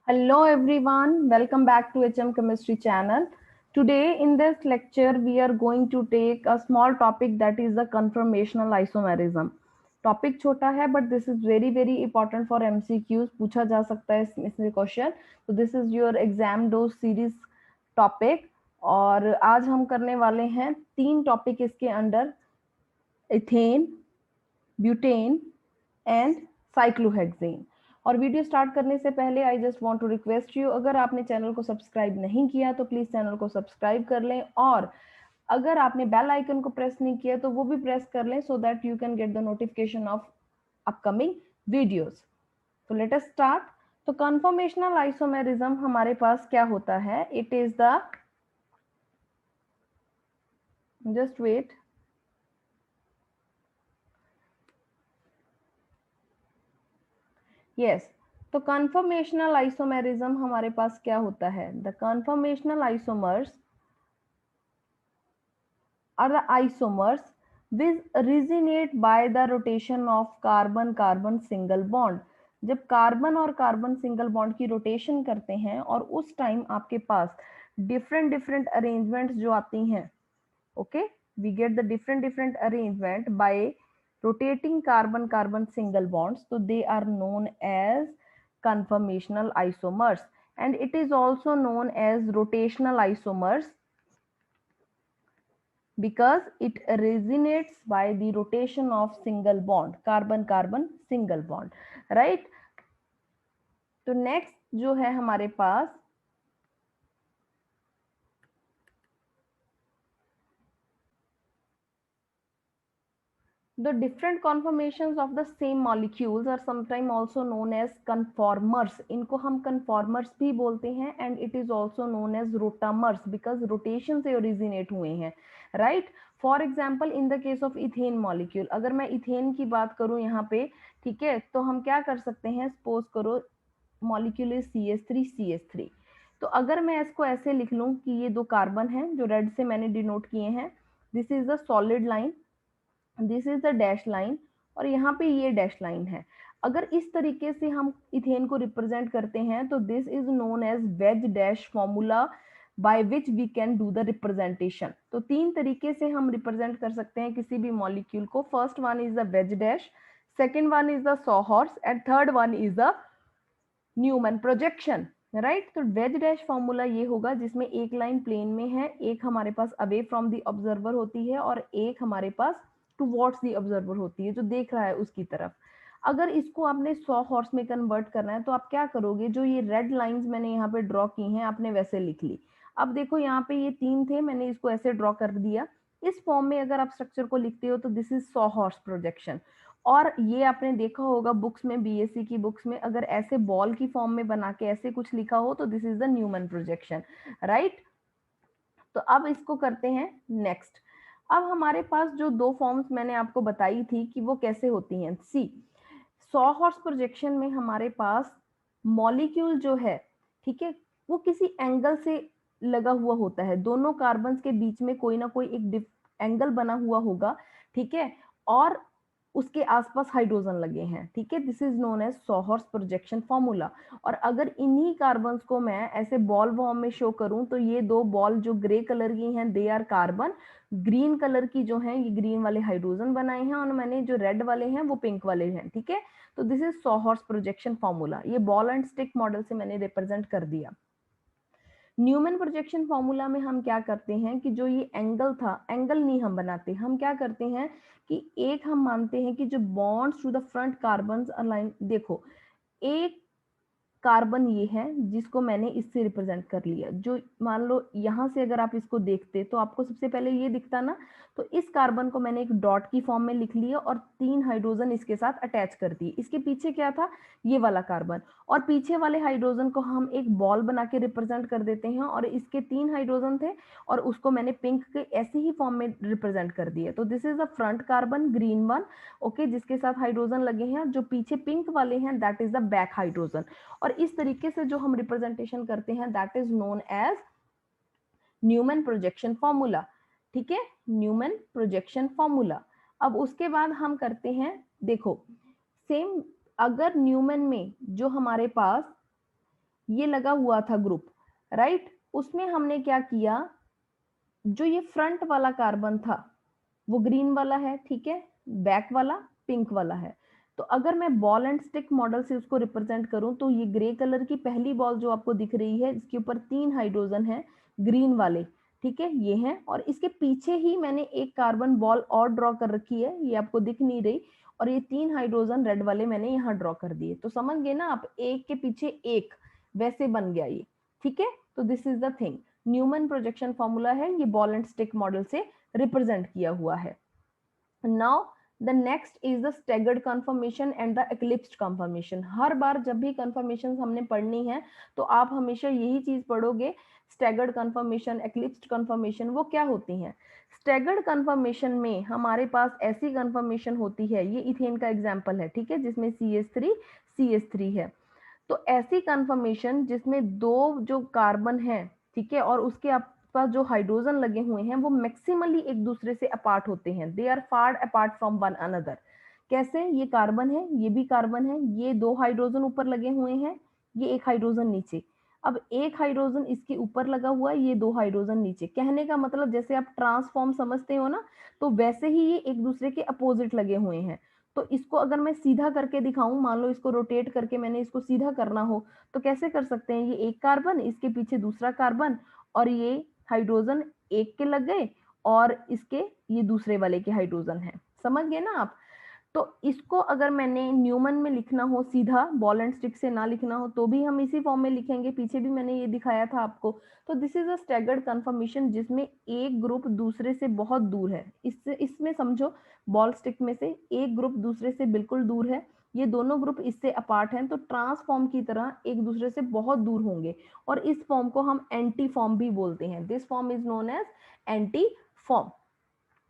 Hello everyone, welcome back to HM Chemistry channel. Today in this lecture we are going to take a small topic that is the conformational isomerism. Topic छोटा है but this is very important for MCQs. पूछा जा सकता है इसमें question. So this is your exam dose series topic और आज हम करने वाले हैं 3 टॉपिक इसके under ethane, butane and cyclohexane. और वीडियो स्टार्ट करने से पहले I just want to request you, अगर आपने चैनल को सब्सक्राइब नहीं किया तो प्लीज चैनल को सब्सक्राइब कर लें और अगर आपने बेल आइकन को प्रेस नहीं किया तो वो भी प्रेस कर लें so that you can get the notification of upcoming videos. तो लेट अस स्टार्ट। तो कन्फॉर्मेशनल आइसोमेरिज्म हमारे पास क्या होता है? It is the just wait yes तो कन्फॉर्मेशनल आइसोमेरिज्म हमारे पास क्या होता है? The conformational isomers are the isomers which originate by the rotation of carbon carbon single bond। जब कार्बन और कार्बन सिंगल बॉन्ड की रोटेशन करते हैं और उस टाइम आपके पास डिफरेंट अरेंजमेंट्स जो आती हैं, okay, we get the different arrangement by rotating carbon carbon single bonds, so they are known as conformational isomers and it is also known as rotational isomers because it resonates by the rotation of single bond, carbon carbon single bond, right? तो next जो है हमारे पास the different conformations of the same molecules are sometimes also known as conformers। इनको हम conformers भी बोलते हैं and it is also known as rotamers because rotation से originate हुए हैं, right? For example in the case of ethane molecule, अगर मैं इथेन की बात करूं यहाँ पे, ठीक है, तो हम क्या कर सकते हैं? सपोज करो मॉलिक्यूल इज CH3CH3, तो अगर मैं इसको ऐसे लिख लूं कि ये दो कार्बन हैं जो रेड से मैंने डिनोट किए हैं, this is the solid line, this is the dash line और यहाँ पे ये डैश लाइन है। अगर इस तरीके से हम इथेन को रिप्रेजेंट करते हैं तो this is known as wedge dash formula by which we can do the representation. तो 3 तरीके से हम रिप्रेजेंट कर सकते हैं किसी भी मॉलिक्यूल को। First one is the wedge dash, second one is the sawhorse and third one is the Newman projection, right? तो वेज डैश फॉर्मूला ये होगा जिसमें एक लाइन प्लेन में है, एक हमारे pass away from the observer होती है और एक हमारे पास टुवर्ड्स द ऑब्जर्वर होती है, जो देख रहा है उसकी तरफ। अगर इसको आपने 100 हॉर्स में कन्वर्ट करना है तो आप क्या करोगे? जो ये रेड लाइंस मैंने यहाँ पे ड्रॉ की हैं आपने वैसे लिख ली। अब देखो यहाँ पे ये 3 थे, मैंने इसको ऐसे ड्रॉ कर दिया। इस फॉर्म में अगर आप स्ट्रक्चर को लिखते हो तो दिस इज 100 हॉर्स प्रोजेक्शन। और ये आपने देखा होगा बुक्स में, बीएससी की बुक्स में, अगर ऐसे बॉल की फॉर्म में बना के ऐसे कुछ लिखा हो तो this is the Newman projection, right? तो अब इसको करते हैं नेक्स्ट। अब हमारे पास जो 2 फॉर्म्स मैंने आपको बताई थी कि वो कैसे होती हैं। सी 100 हॉर्स प्रोजेक्शन में हमारे पास मॉलिक्यूल जो है, ठीक है, वो किसी एंगल से लगा हुआ होता है, दोनों कार्बन के बीच में कोई ना कोई एक एंगल बना हुआ होगा, ठीक है, और उसके आसपास हाइड्रोजन लगे हैं, ठीक है, this is known as sawhorse projection formula. और अगर इन्हीं कार्बन्स को मैं ऐसे बॉल फॉर्म में शो करूं तो ये 2 बॉल जो ग्रे कलर की हैं they are carbon, green colour की जो हैं ये ग्रीन वाले हाइड्रोजन बनाए हैं और मैंने जो रेड वाले हैं वो पिंक वाले हैं, ठीक है। तो दिस इज सॉहर्स प्रोजेक्शन फॉर्मूला, ये बॉल एंड स्टिक मॉडल से मैंने रिप्रेजेंट कर दिया। न्यूमैन प्रोजेक्शन फॉर्मूला में हम क्या करते हैं कि जो ये एंगल था, एंगल नहीं हम बनाते, हम क्या करते हैं कि एक हम मानते हैं कि जो bonds to the front carbon align, देखो एक कार्बन ये है जिसको मैंने इससे रिप्रेजेंट कर लिया, जो मान लो यहाँ से अगर आप इसको देखते तो आपको सबसे पहले ये दिखता ना, तो इस कार्बन को मैंने एक डॉट की फॉर्म में लिख लिया और 3 हाइड्रोजन इसके साथ अटैच कर दिए। इसके पीछे क्या था? ये वाला कार्बन, और पीछे वाले हाइड्रोजन को हम एक बॉल बना के रिप्रेजेंट कर देते हैं और इसके 3 हाइड्रोजन थे और उसको मैंने पिंक के ऐसे ही फॉर्म में रिप्रेजेंट कर दिया। तो this is the front carbon green one, okay, जिसके साथ हाइड्रोजन लगे हैं, जो पीछे पिंक वाले हैं that is the back hydrogen. और इस तरीके से जो हम रिप्रेजेंटेशन करते हैं that is known as Newman projection formula, ठीक है, न्यूमैन प्रोजेक्शन फॉर्मूला। अब उसके बाद हम करते हैं, देखो सेम, अगर न्यूमैन में जो हमारे पास ये लगा हुआ था ग्रुप, राइट। उसमें हमने क्या किया, जो ये फ्रंट वाला कार्बन था वो ग्रीन वाला है, ठीक है, बैक वाला पिंक वाला है। तो अगर मैं बॉल एंड स्टिक मॉडल से उसको रिप्रेजेंट करूं तो ये ग्रे कलर की पहली बॉल जो आपको दिख रही है, इसके ऊपर 3 हाइड्रोजन है ग्रीन वाले, ठीक है, ये हैं। और इसके पीछे ही मैंने एक कार्बन बॉल और ड्रॉ कर रखी है, ये आपको दिख नहीं रही, और ये 3 हाइड्रोजन रेड वाले मैंने यहाँ ड्रॉ कर दिए। तो समझ गए ना आप, एक के पीछे एक वैसे बन गया ये, ठीक है। तो this is the thing, Newman projection formula है, ये बॉल एंड स्टिक मॉडल से रिप्रेजेंट किया हुआ है। Now the next is the staggered conformation and the eclipsed conformation. हर बार जब भी कन्फर्मेशन हमने पढ़नी है तो आप हमेशा यही चीज पढ़ोगे, स्टैगर्ड कन्फर्मेशन, एक्लिप्स्ड कन्फर्मेशन, वो क्या होती हैं। स्टैगर्ड कन्फर्मेशन में हमारे पास ऐसी कन्फर्मेशन होती है, ये इथेन का एग्जाम्पल है, ठीक है, जिसमें CH3 है। तो ऐसी कन्फर्मेशन जिसमें दो जो कार्बन है, ठीक है, और उसके पास जो हाइड्रोजन लगे हुए हैं वो मैक्सिमली एक दूसरे से अपार्ट होते हैं, they are far apart from one another. कैसे, ये कार्बन है, ये भी कार्बन है, ये 2 हाइड्रोजन ऊपर लगे हुए हैं, ये 1 हाइड्रोजन नीचे। अब 1 हाइड्रोजन इसके ऊपर लगा हुआ है, ये 2 हाइड्रोजन नीचे। कहने का मतलब जैसे आप ट्रांसफॉर्म समझते हो ना, तो वैसे ही ये एक दूसरे के अपोजिट लगे हुए हैं। तो इसको अगर मैं सीधा करके दिखाऊं, मान लो इसको रोटेट करके मैंने इसको सीधा करना हो, तो कैसे कर सकते हैं, ये एक कार्बन, इसके पीछे दूसरा कार्बन, और ये हाइड्रोजन एक के लग गए, और इसके ये दूसरे वाले के हाइड्रोजन है। समझ गए ना आप। तो इसको अगर मैंने न्यूमन में लिखना हो सीधा, बॉल एंड स्टिक से ना लिखना हो, तो भी हम इसी फॉर्म में लिखेंगे, पीछे भी मैंने ये दिखाया था आपको। तो this is a staggered conformation जिसमें एक ग्रुप दूसरे से बहुत दूर है। इसमें समझो, बॉल स्टिक में से एक ग्रुप दूसरे से बिल्कुल दूर है, ये दोनों ग्रुप इससे अपार्ट हैं, तो ट्रांसफॉर्म की तरह एक दूसरे से बहुत दूर होंगे, और इस फॉर्म को हम एंटी फॉर्म भी बोलते हैं। This form is known as anti form,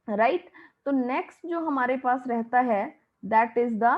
right. तो नेक्स्ट जो हमारे पास रहता है, that is the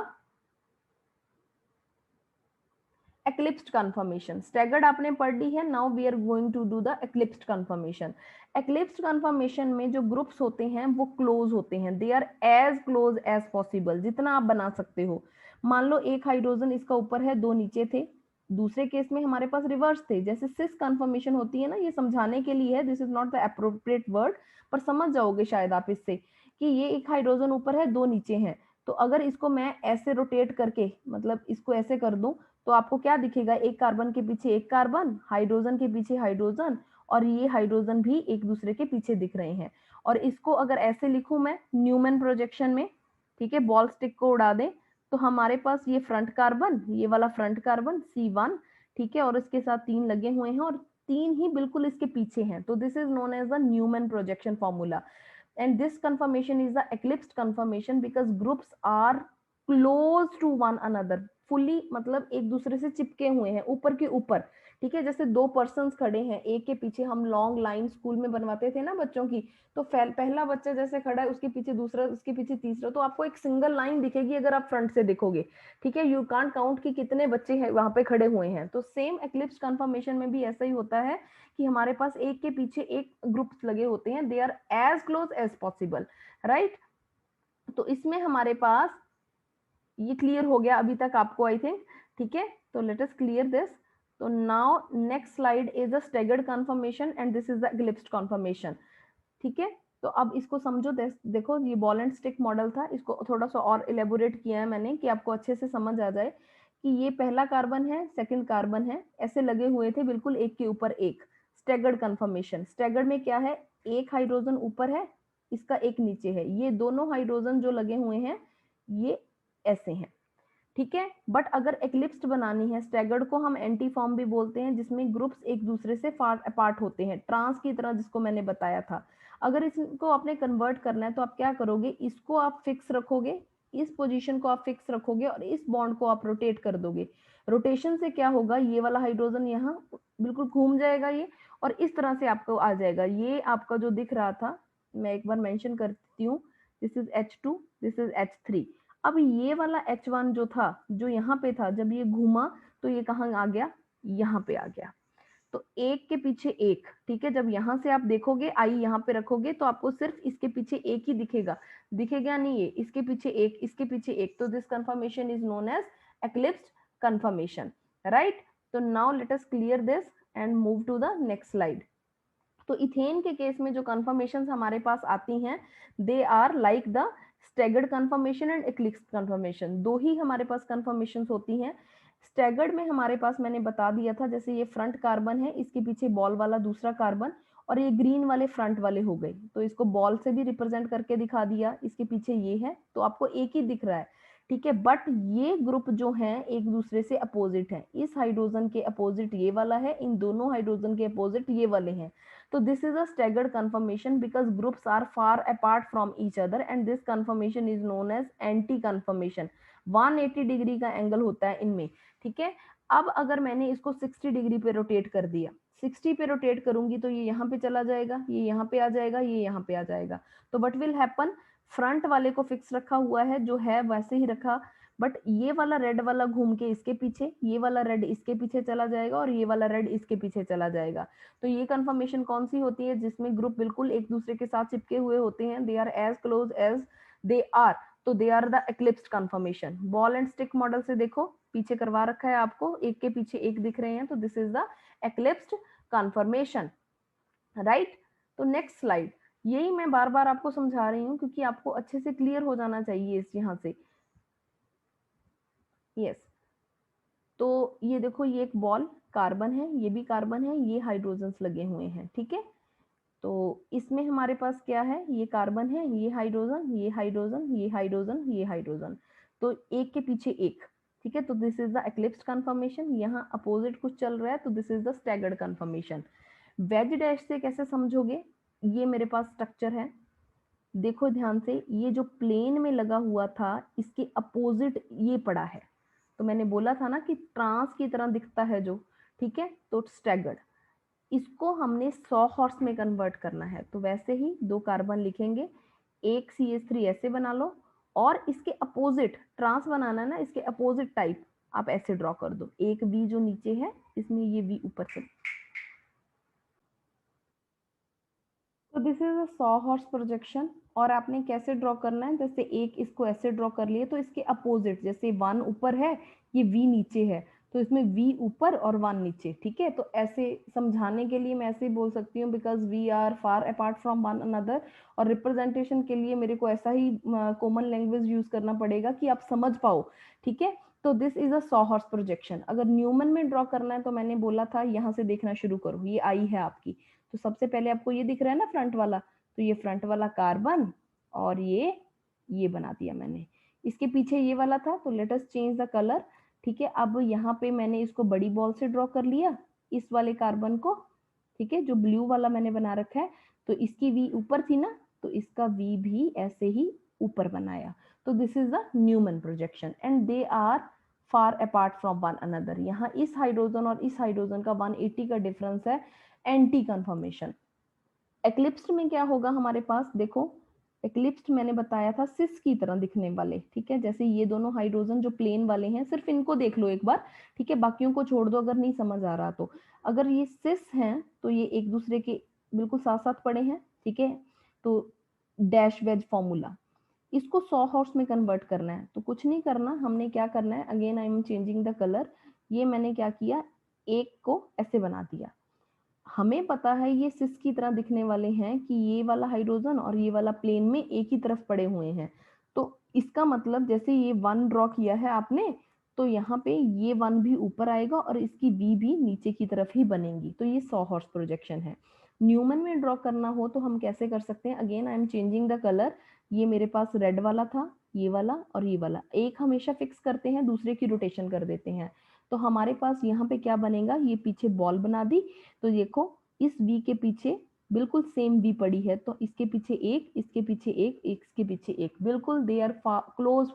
eclipsed conformation। staggered आपने पढ़ ली है, now we are going to do the eclipsed conformation। eclipsed conformation में जो ग्रुप्स होते हैं वो क्लोज होते हैं, they are as close as possible, जितना आप बना सकते हो। मान लो एक हाइड्रोजन इसका ऊपर है, 2 नीचे थे। दूसरे केस में हमारे पास रिवर्स थे, जैसे सिस कन्फर्मेशन होती है ना, ये समझाने के लिए है, this is not the appropriate word, पर समझ जाओगे शायद आप इससे, कि ये एक हाइड्रोजन ऊपर है, 2 नीचे हैं। तो अगर इसको मैं ऐसे रोटेट करके, मतलब इसको ऐसे कर दूं, तो आपको क्या दिखेगा, एक कार्बन के पीछे एक कार्बन, हाइड्रोजन के पीछे हाइड्रोजन, और ये हाइड्रोजन भी एक दूसरे के पीछे दिख रहे हैं। और इसको अगर ऐसे लिखूं मैं न्यूमन प्रोजेक्शन में, ठीक है, बॉल स्टिक को उड़ा दें, तो हमारे पास ये फ्रंट कार्बन, ये वाला फ्रंट कार्बन C1, ठीक है, और इसके साथ 3 लगे हुए हैं, और 3 ही बिल्कुल इसके पीछे हैं। तो this is known as the Newman projection formula. and this conformation is the eclipsed conformation because groups are close to one another, fully मतलब एक दूसरे से चिपके हुए हैं, ऊपर के ऊपर, ठीक है। जैसे 2 पर्सन खड़े हैं, एक के पीछे, हम लॉन्ग लाइन स्कूल में बनवाते थे ना बच्चों की, तो पहला बच्चा जैसे खड़ा है, उसके पीछे दूसरा, उसके पीछे तीसरा, तो आपको एक सिंगल लाइन दिखेगी अगर आप फ्रंट से देखोगे, ठीक है। यू कांट काउंट कि कितने बच्चे हैं वहां पे खड़े हुए हैं। तो सेम एक्लिप्स कन्फर्मेशन में भी ऐसा ही होता है कि हमारे पास एक के पीछे एक ग्रुप्स लगे होते हैं, they are as close as possible, right. तो इसमें हमारे पास ये क्लियर हो गया अभी तक आपको, आई थिंक, ठीक है। तो लेट अस क्लियर दिस। तो now next slide is the staggered conformation and this is the eclipsed conformation, ठीक है। तो अब इसको समझो, देखो ये बॉल एंड स्टिक मॉडल था, इसको थोड़ा सा और इलेबोरेट किया है मैंने कि आपको अच्छे से समझ आ जाए कि ये पहला कार्बन है, सेकंड कार्बन है, ऐसे लगे हुए थे बिल्कुल एक के ऊपर एक। स्टैगर्ड कन्फर्मेशन, स्टैगर्ड में क्या है, एक हाइड्रोजन ऊपर है, इसका एक नीचे है, ये दोनों हाइड्रोजन जो लगे हुए हैं ये ऐसे हैं, ठीक है। बट अगर एक्लिप्स्ड बनानी है, स्टैगर्ड को हम एंटी फॉर्म भी बोलते हैं, जिसमें ग्रुप्स एक दूसरे से फार अपार्ट होते हैं, ट्रांस की तरह, जिसको मैंने बताया था। अगर इसको आपने कन्वर्ट करना है तो आप क्या करोगे, इसको आप फिक्स रखोगे, इस पोजीशन को आप फिक्स रखोगे, और इस बॉन्ड को आप रोटेट कर दोगे। रोटेशन से क्या होगा, ये वाला हाइड्रोजन यहाँ बिल्कुल घूम जाएगा ये, और इस तरह से आपको आ जाएगा। ये आपका जो दिख रहा था, मैं एक बार मेंशन करती हूँ, this is H2, this is H3। अब ये वाला H1 जो था, जो यहाँ पे था, जब ये घूमा तो ये कहाँ आ गया, यहाँ पे आ गया। तो एक के पीछे एक, ठीक है। जब यहाँ से आप देखोगे, आई यहाँ पे रखोगे, तो आपको सिर्फ इसके पीछे एक ही दिखेगा, दिखेगा नहीं, ये इसके पीछे एक, इसके पीछे एक। तो this conformation is known as eclipsed conformation, right. तो now let us clear this and move to the next slide. तो इथेन के केस में जो कन्फर्मेशन हमारे पास आती हैं, they are like the staggered conformation and eclipse conformation. दो ही हमारे पास कन्फर्मेशन होती हैं। स्टैगर्ड में हमारे पास मैंने बता दिया था, जैसे ये फ्रंट कार्बन है, इसके पीछे बॉल वाला दूसरा कार्बन, और ये ग्रीन वाले फ्रंट वाले हो गए, तो इसको बॉल से भी रिप्रेजेंट करके दिखा दिया। इसके पीछे ये है, तो आपको एक ही दिख रहा है, ठीक है। बट ये ग्रुप जो है एक दूसरे से अपोजिट है। इस हाइड्रोजन के अपोजिट ये वाला है, इन दोनों हाइड्रोजन के अपोजिट ये वाले हैं। So this is a staggered conformation because groups are far apart from each other and this conformation is known as anti conformation। 180 degree का एंगल होता है इनमें, ठीक है। अब अगर मैंने इसको 60 डिग्री पे रोटेट कर दिया, 60 पे रोटेट करूंगी तो ये यहाँ पे चला जाएगा, ये यहाँ पे आ जाएगा, ये यहाँ पे आ जाएगा। तो व्हाट विल हैपन, फ्रंट वाले को फिक्स रखा हुआ है, जो है वैसे ही रखा, बट ये वाला रेड वाला घूम के इसके पीछे, ये वाला रेड इसके पीछे चला जाएगा और ये वाला रेड इसके पीछे चला जाएगा। तो ये कंफर्मेशन कौन सी होती है, जिसमें ग्रुप बिल्कुल एक दूसरे के साथ चिपके हुए होते हैं, they are as close as they are, तो they are the eclipsed conformation. Ball and stick model से देखो, पीछे करवा रखा है आपको, एक के पीछे एक दिख रहे हैं, तो this is the eclipsed conformation, right. तो नेक्स्ट स्लाइड, यही मैं बार बार आपको समझा रही हूँ क्योंकि आपको अच्छे से क्लियर हो जाना चाहिए इस यहाँ से। यस, तो ये देखो, ये एक बॉल कार्बन है, ये भी कार्बन है, ये हाइड्रोजन्स लगे हुए हैं, ठीक है। तो इसमें हमारे पास क्या है, ये कार्बन है, ये हाइड्रोजन, ये हाइड्रोजन, ये हाइड्रोजन, ये हाइड्रोजन, तो एक के पीछे एक, ठीक है। तो this is the eclipsed confirmation. यहाँ अपोजिट कुछ चल रहा है, तो this is the staggered confirmation. Veg dash से कैसे समझोगे, ये मेरे पास स्ट्रक्चर है, देखो ध्यान से, ये जो प्लेन में लगा हुआ था इसके अपोजिट ये पड़ा है, तो मैंने बोला था ना कि ट्रांस की तरह दिखता है जो, ठीक है। तो स्टैगर्ड, इसको हमने 100 हॉर्स में कन्वर्ट करना है, तो वैसे ही दो कार्बन लिखेंगे, एक CH3 ऐसे बना लो, और इसके अपोजिट ट्रांस बनाना है ना, इसके अपोजिट टाइप आप ऐसे ड्रॉ कर दो, एक V जो नीचे है इसमें ये V ऊपर से। तो this is a 100 horse projection. और आपने कैसे ड्रॉ करना है, जैसे एक इसको ऐसे ड्रॉ कर लिए, तो इसके अपोजिट, जैसे 1 ऊपर है, ये V नीचे है, तो इसमें V ऊपर और 1 नीचे, ठीक है। तो ऐसे समझाने के लिए मैं ऐसे ही बोल सकती हूँ, because we are far apart from one another, और रिप्रेजेंटेशन के लिए मेरे को ऐसा ही कॉमन लैंग्वेज यूज करना पड़ेगा कि आप समझ पाओ, ठीक है। तो this is a 100 horse projection. अगर न्यूमन में ड्रॉ करना है तो मैंने बोला था यहाँ से देखना शुरू करो, ये आई है आपकी, तो सबसे पहले आपको ये दिख रहा है ना फ्रंट वाला, तो ये फ्रंट वाला कार्बन, और ये बना दिया मैंने। इसके पीछे ये वाला था, तो let us change the colour, ठीक है। अब यहाँ पे मैंने इसको बड़ी बॉल से ड्रॉ कर लिया, इस वाले कार्बन को, ठीक है, जो ब्लू वाला मैंने बना रखा है, तो इसकी V ऊपर थी ना, तो इसका V भी ऐसे ही ऊपर बनाया। तो this is the Newman projection and they are far apart from one another. यहाँ इस हाइड्रोजन और इस हाइड्रोजन का 180 का डिफरेंस है, एंटी कन्फर्मेशन। एक्लिप्स्ड में क्या होगा हमारे पास, देखो एक्लिप्स्ड मैंने बताया था सिस की तरह दिखने वाले, ठीक है। जैसे ये दोनों हाइड्रोजन जो प्लेन वाले हैं, सिर्फ इनको देख लो एक बार, ठीक है, बाकियों को छोड़ दो अगर नहीं समझ आ रहा तो। अगर ये सिस हैं तो ये एक दूसरे के बिल्कुल साथ साथ पड़े हैं, ठीक है। तो डैश वेज फॉर्मूला, इसको 100 हॉर्स में कन्वर्ट करना है, तो कुछ नहीं करना, हमने क्या करना है, again I am changing the colour. ये मैंने क्या किया, एक को ऐसे बना दिया। हमें पता है ये सिस की तरह दिखने वाले हैं कि ये वाला हाइड्रोजन और ये वाला प्लेन में एक ही तरफ पड़े हुए हैं, तो इसका मतलब जैसे ये 1 ड्रॉ किया है आपने, तो यहाँ पे ये 1 भी ऊपर आएगा और इसकी V भी नीचे की तरफ ही बनेगी, तो ये 100 हॉर्स प्रोजेक्शन है। न्यूमन में ड्रॉ करना हो तो हम कैसे कर सकते हैं, again I am changing the colour. ये मेरे पास रेड वाला था, ये वाला और ये वाला, एक हमेशा फिक्स करते हैं, दूसरे की रोटेशन कर देते हैं। तो हमारे पास यहाँ पे क्या बनेगा, ये पीछे बॉल बना दी, तो देखो इस V के पीछे बिल्कुल सेम V पड़ी है, तो इसके पीछे एक, इसके पीछे एक, इसके पीछे एक, बिल्कुल they are close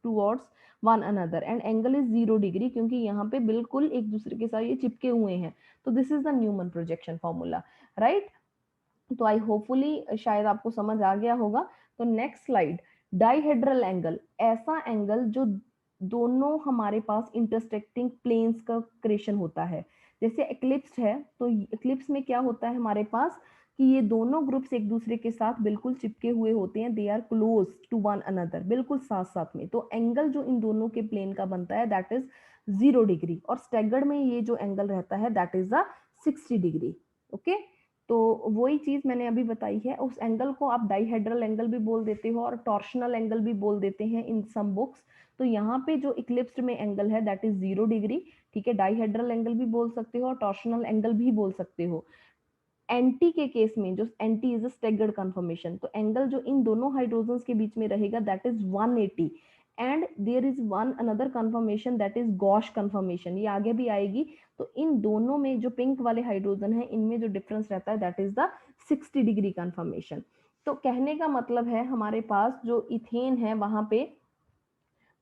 towards one another and angle is 0 degree, क्योंकि यहाँ पे बिल्कुल एक दूसरे के साथ ये चिपके हुए हैं। तो this is the Newman projection formula, right. तो आई होपफुली शायद आपको समझ आ गया होगा। तो नेक्स्ट स्लाइड, डाइहेड्रल एंगल, ऐसा एंगल जो दोनों हमारे पास इंटरसेक्टिंग प्लेन्स का क्रिएशन होता है। जैसे एक्लिप्स है, तो एक्लिप्स में क्या होता है हमारे पास कि ये दोनों ग्रुप्स एक दूसरे के साथ बिल्कुल चिपके हुए होते हैं, they are close to one another, बिल्कुल साथ साथ में। तो एंगल जो इन दोनों के प्लेन का बनता है दैट इज 0 डिग्री, और स्टैगर्ड में ये जो एंगल रहता है that is the 60 degree. Okay, तो वही चीज मैंने अभी बताई है, उस एंगल को आप डाइहेड्रल एंगल भी बोल देते हो और टॉर्शनल एंगल भी बोल देते हैं इन सम बुक्स। तो यहाँ पे जो इक्लिप्स्ड में एंगल है दैट इज 0 डिग्री, ठीक है, डाइहेड्रल एंगल भी बोल सकते हो और टॉर्शनल एंगल भी बोल सकते हो। एंटी के केस में, जो anti is a staggered conformation, तो एंगल जो इन दोनों हाइड्रोजन्स के बीच में रहेगा that is 180। And there is one another conformation that is gauche conformation, ये आगे भी आएगी। तो इन दोनों में जो पिंक वाले हाइड्रोजन है इनमें जो डिफरेंस रहता है that is the 60 degree confirmation. तो कहने का मतलब है हमारे पास जो इथेन है वहां पे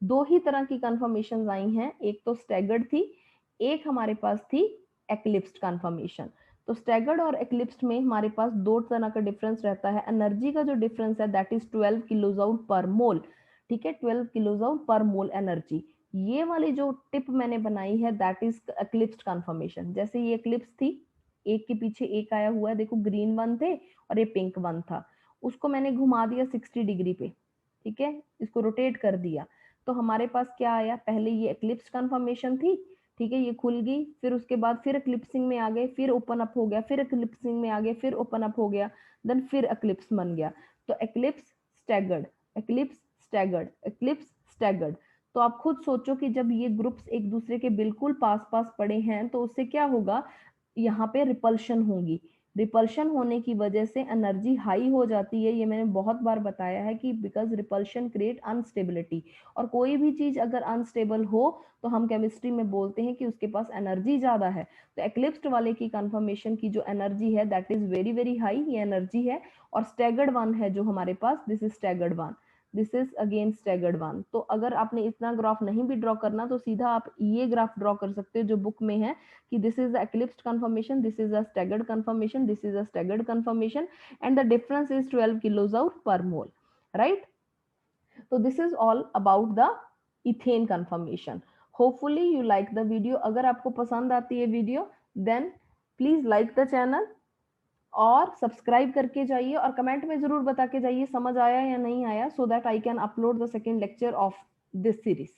दो ही तरह की कंफर्मेशन आई हैं, एक तो स्टैगर्ड थी, एक हमारे पास थी एक्लिप्स्ड कंफर्मेशन। तो स्टैगर्ड और एक्लिप्स्ड में हमारे पास दो तरह का डिफरेंस रहता है। एनर्जी का जो डिफरेंस है दैट इज 12 किलोजूल पर मोल, ठीक है, 12 किलोजूल पर मोल एनर्जी। ये वाली जो टिप मैंने बनाई है दैट इज एक्लिप्स्ड कंफर्मेशन। जैसे ये एक्लिप्स थी, एक के पीछे एक आया हुआ है, देखो ग्रीन वन थे और ये पिंक वन था, उसको मैंने घुमा दिया 60 डिग्री पे, ठीक है, इसको रोटेट कर दिया। तो हमारे पास क्या आया, पहले ये एक्लिप्स कंफर्मेशन थी, ठीक है, ये खुल गई, फिर उसके बाद फिर एक्लिप्सिंग में आ गए, फिर ओपन अप हो गया, फिर एक्लिप्सिंग में आ गए, फिर ओपन अप हो गया, देन फिर एक्लिप्स बन गया। तो eclipse staggered, eclipse staggered, eclipse staggered. तो आप खुद सोचो कि जब ये ग्रुप्स एक दूसरे के बिल्कुल पास पास पड़े हैं तो उससे क्या होगा, यहाँ पे रिपल्शन होगी। रिपल्शन होने की वजह से एनर्जी हाई हो जाती है, ये मैंने बहुत बार बताया है कि बिकॉज रिपल्शन क्रिएट अनस्टेबिलिटी, और कोई भी चीज अगर अनस्टेबल हो तो हम केमिस्ट्री में बोलते हैं कि उसके पास एनर्जी ज्यादा है। तो एक्लिप्स्ड वाले की कंफर्मेशन की जो एनर्जी है that is very very high, ये एनर्जी है। और स्टैगर्ड वन है जो हमारे पास, this is staggered one, this is again staggered one. तो अगर आपने इतना ग्राफ नहीं भी ड्रॉ करना तो सीधा आप ये ग्राफ ड्रॉ कर सकते हो जो बुक में है कि this is the eclipsed conformation, this is a staggered conformation, this is a staggered conformation, and the difference is 12 kilojoule per mole, right? So this is all about the ethane conformation. Hopefully you like the video. अगर आपको पसंद आती है video then please like the channel और subscribe करके जाइए और comment में जरूर बता के जाइए समझ आया या नहीं आया, so that I can upload the second lecture of this series.